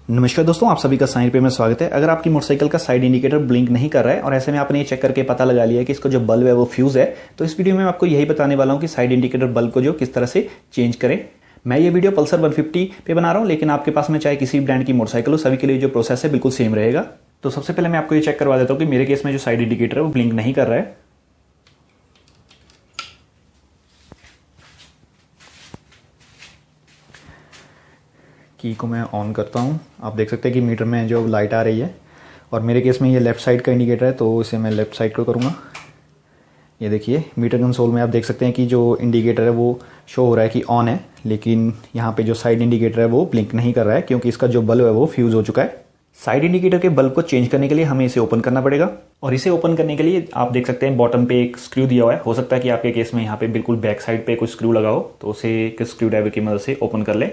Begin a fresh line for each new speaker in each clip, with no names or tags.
नमस्कार दोस्तों, आप सभी का साइन पे में स्वागत है। अगर आपकी मोटरसाइकिल का साइड इंडिकेटर ब्लिंक नहीं कर रहा है और ऐसे में आपने ये चेक करके पता लगा लिया है कि इसका जो बल्ब है वो फ्यूज है, तो इस वीडियो में आपको यही बताने वाला हूँ कि साइड इंडिकेटर बल्ब को जो किस तरह से चेंज करें। मैं ये वीडियो पल्सर 150 पे बना रहा हूँ, लेकिन आपके पास में चाहे किसी ब्रांड की मोटरसाइकिल हो, सभी के लिए जो प्रोसेस है बिल्कुल सेम रहेगा। तो सबसे पहले मैं आपको ये चेक करवा देता हूँ कि मेरे केस में जो साइड इंडिकेटर है वो ब्लिंक नहीं कर रहा है। की को मैं ऑन करता हूँ। आप देख सकते हैं कि मीटर में जो लाइट आ रही है, और मेरे केस में ये लेफ़्ट साइड का इंडिकेटर है, तो इसे मैं लेफ़्ट साइड को करूँगा। ये देखिए मीटर कंसोल में आप देख सकते हैं कि जो इंडिकेटर है वो शो हो रहा है कि ऑन है, लेकिन यहाँ पे जो साइड इंडिकेटर है वो ब्लिंक नहीं कर रहा है क्योंकि इसका जो बल्ब है वो फ्यूज़ हो चुका है। साइड इंडिकेटर के बल्ब को चेंज करने के लिए हमें इसे ओपन करना पड़ेगा, और इसे ओपन करने के लिए आप देख सकते हैं बॉटम पे एक स्क्रू दिया हुआ है। हो सकता है कि आपके केस में यहाँ पे बिल्कुल बैक साइड पे कोई स्क्रू लगा हो, तो उसे एक स्क्रू ड्राइवर की मदद से ओपन कर लें।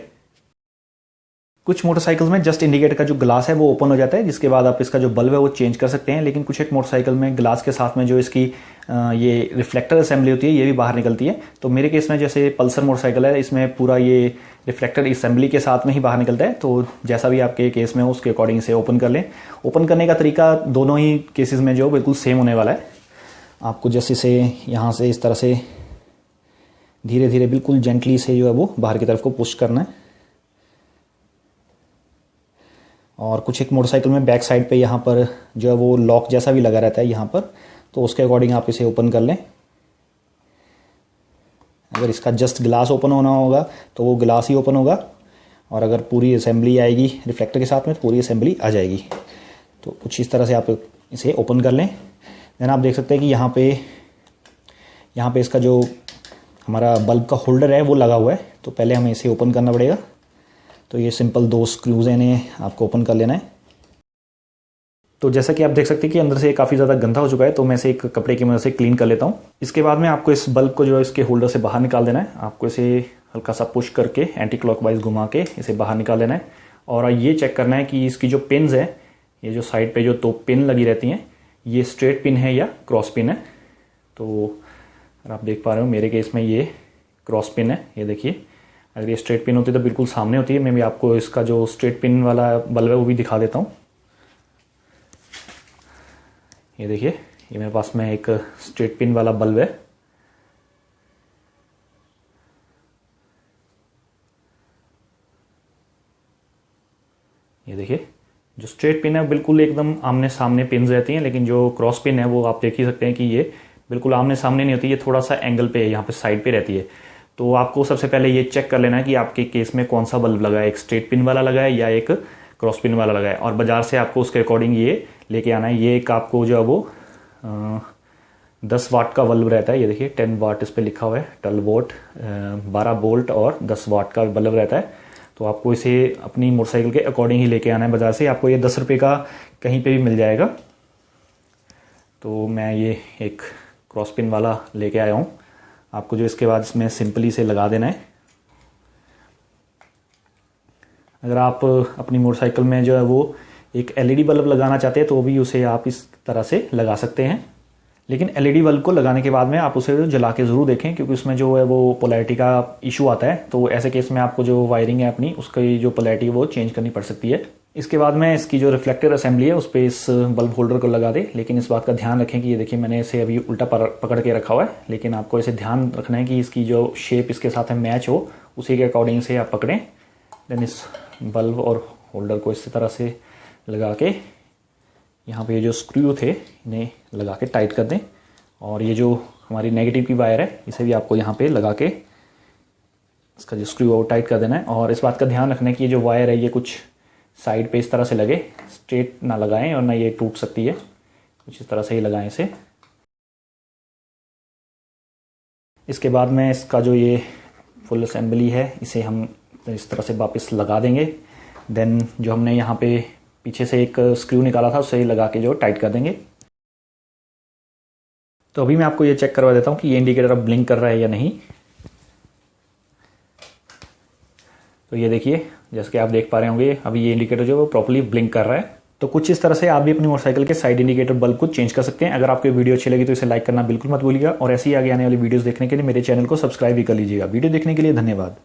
कुछ मोटरसाइकिल्स में जस्ट इंडिकेटर का जो ग्लास है वो ओपन हो जाता है, जिसके बाद आप इसका जो बल्ब है वो चेंज कर सकते हैं। लेकिन कुछ एक मोटरसाइकिल में ग्लास के साथ में जो इसकी ये रिफ्लेक्टर असेंबली होती है ये भी बाहर निकलती है। तो मेरे केस में जैसे पल्सर मोटरसाइकिल है, इसमें पूरा ये रिफ्लेक्टर असेंबली के साथ में ही बाहर निकलता है। तो जैसा भी आपके केस में हो उसके अकॉर्डिंग इसे ओपन कर लें। ओपन करने का तरीका दोनों ही केसेस में जो बिल्कुल सेम होने वाला है। आपको जैसे इसे यहाँ से इस तरह से धीरे धीरे बिल्कुल जेंटली से जो है वो बाहर की तरफ को पुश करना है। और कुछ एक मोटरसाइकिल में बैक साइड पे यहाँ पर जो है वो लॉक जैसा भी लगा रहता है यहाँ पर, तो उसके अकॉर्डिंग आप इसे ओपन कर लें। अगर इसका जस्ट ग्लास ओपन होना होगा तो वो ग्लास ही ओपन होगा, और अगर पूरी असेंबली आएगी रिफ्लेक्टर के साथ में तो पूरी असेंबली आ जाएगी। तो कुछ इस तरह से आप इसे ओपन कर लें। देन आप देख सकते हैं कि यहाँ पे इसका जो हमारा बल्ब का होल्डर है वो लगा हुआ है, तो पहले हमें इसे ओपन करना पड़ेगा। तो ये सिंपल 2 स्क्रूज हैं, इन्हें आपको ओपन कर लेना है। तो जैसा कि आप देख सकते हैं कि अंदर से काफ़ी ज़्यादा गंदा हो चुका है, तो मैं इसे एक कपड़े की मदद से क्लीन कर लेता हूँ। इसके बाद में आपको इस बल्ब को जो है इसके होल्डर से बाहर निकाल देना है। आपको इसे हल्का सा पुश करके एंटी क्लॉकवाइज घुमा के इसे बाहर निकाल लेना है, और ये चेक करना है कि इसकी जो पिन्स है, ये जो साइड पर जो 2 पिन लगी रहती हैं, ये स्ट्रेट पिन है या क्रॉस पिन है। तो अगर आप देख पा रहे हो मेरे केस में ये क्रॉस पिन है। ये देखिए, अगर ये स्ट्रेट पिन होती तो बिल्कुल सामने होती है। मैं भी आपको इसका जो स्ट्रेट पिन वाला बल्ब है वो भी दिखा देता हूँ। ये देखिए, ये मेरे पास में एक स्ट्रेट पिन वाला बल्ब है। ये देखिए, जो स्ट्रेट पिन है बिल्कुल एकदम आमने सामने पिन रहती हैं, लेकिन जो क्रॉस पिन है वो आप देख ही सकते हैं कि ये बिल्कुल आमने सामने नहीं होती, ये थोड़ा सा एंगल पे है, यहाँ पे साइड पे रहती है। तो आपको सबसे पहले ये चेक कर लेना है कि आपके केस में कौन सा बल्ब लगा है, एक स्ट्रेट पिन वाला लगा है या एक क्रॉस पिन वाला लगा है, और बाजार से आपको उसके अकॉर्डिंग ये लेके आना है। ये एक आपको जो है वो 10 वाट का बल्ब रहता है। ये देखिए 10 वाट इस पर लिखा हुआ है, 12 वोल्ट, 12 वोल्ट और 10 वाट का बल्ब रहता है। तो आपको इसे अपनी मोटरसाइकिल के अकॉर्डिंग ही लेके आना है बाजार से। आपको ये 10 रुपये का कहीं पे भी मिल जाएगा। तो मैं ये एक क्रॉस पिन वाला लेके आया हूँ। आपको जो इसके बाद इसमें सिंपली से लगा देना है। अगर आप अपनी मोटरसाइकिल में जो है वो एक एलईडी बल्ब लगाना चाहते हैं तो भी उसे आप इस तरह से लगा सकते हैं। लेकिन एलईडी बल्ब को लगाने के बाद में आप उसे जला के ज़रूर देखें, क्योंकि उसमें जो है वो पोलैरिटी का इशू आता है। तो ऐसे केस में आपको जो वायरिंग है अपनी, उसकी जो पोलैरिटी है वो चेंज करनी पड़ सकती है। इसके बाद में इसकी जो रिफ्लेक्टर असेंबली है उस पर इस बल्ब होल्डर को लगा दे। लेकिन इस बात का ध्यान रखें कि ये देखिए मैंने इसे अभी उल्टा पकड़ के रखा हुआ है, लेकिन आपको इसे ध्यान रखना है कि इसकी जो शेप इसके साथ में मैच हो, उसी के अकॉर्डिंग से आप पकड़ें। देन इस बल्ब और होल्डर को इस तरह से लगा के यहाँ पे जो स्क्रू थे इन्हें लगा के टाइट कर दें, और ये जो हमारी नेगेटिव की वायर है इसे भी आपको यहाँ पे लगा के इसका जो स्क्रू है वो टाइट कर देना है। और इस बात का ध्यान रखना है कि ये जो वायर है ये कुछ साइड पे इस तरह से लगे, स्ट्रेट ना लगाएं और ना ये टूट सकती है, कुछ इस तरह से ही लगाएं इसे। इसके बाद में इसका जो ये फुल असेंबली है इसे हम इस तरह से वापस लगा देंगे। देन जो हमने यहाँ पे पीछे से एक स्क्रू निकाला था उसे लगा के जो टाइट कर देंगे। तो अभी मैं आपको ये चेक करवा देता हूँ कि ये इंडिकेटर अब ब्लिंक कर रहा है या नहीं। तो ये देखिए, जैसे कि आप देख पा रहे होंगे अभी ये इंडिकेटर जो है वो प्रॉपर्ली ब्लिंक कर रहा है। तो कुछ इस तरह से आप भी अपनी मोटरसाइकिल के साइड इंडिकेटर बल्ब को चेंज कर सकते हैं। अगर आपको वीडियो अच्छी लगी तो इसे लाइक करना बिल्कुल मत भूलिएगा, और ऐसी ही आगे आने वाली वीडियोस देखने के लिए मेरे चैनल को सब्सक्राइब भी कर लीजिएगा। वीडियो देखने के लिए धन्यवाद।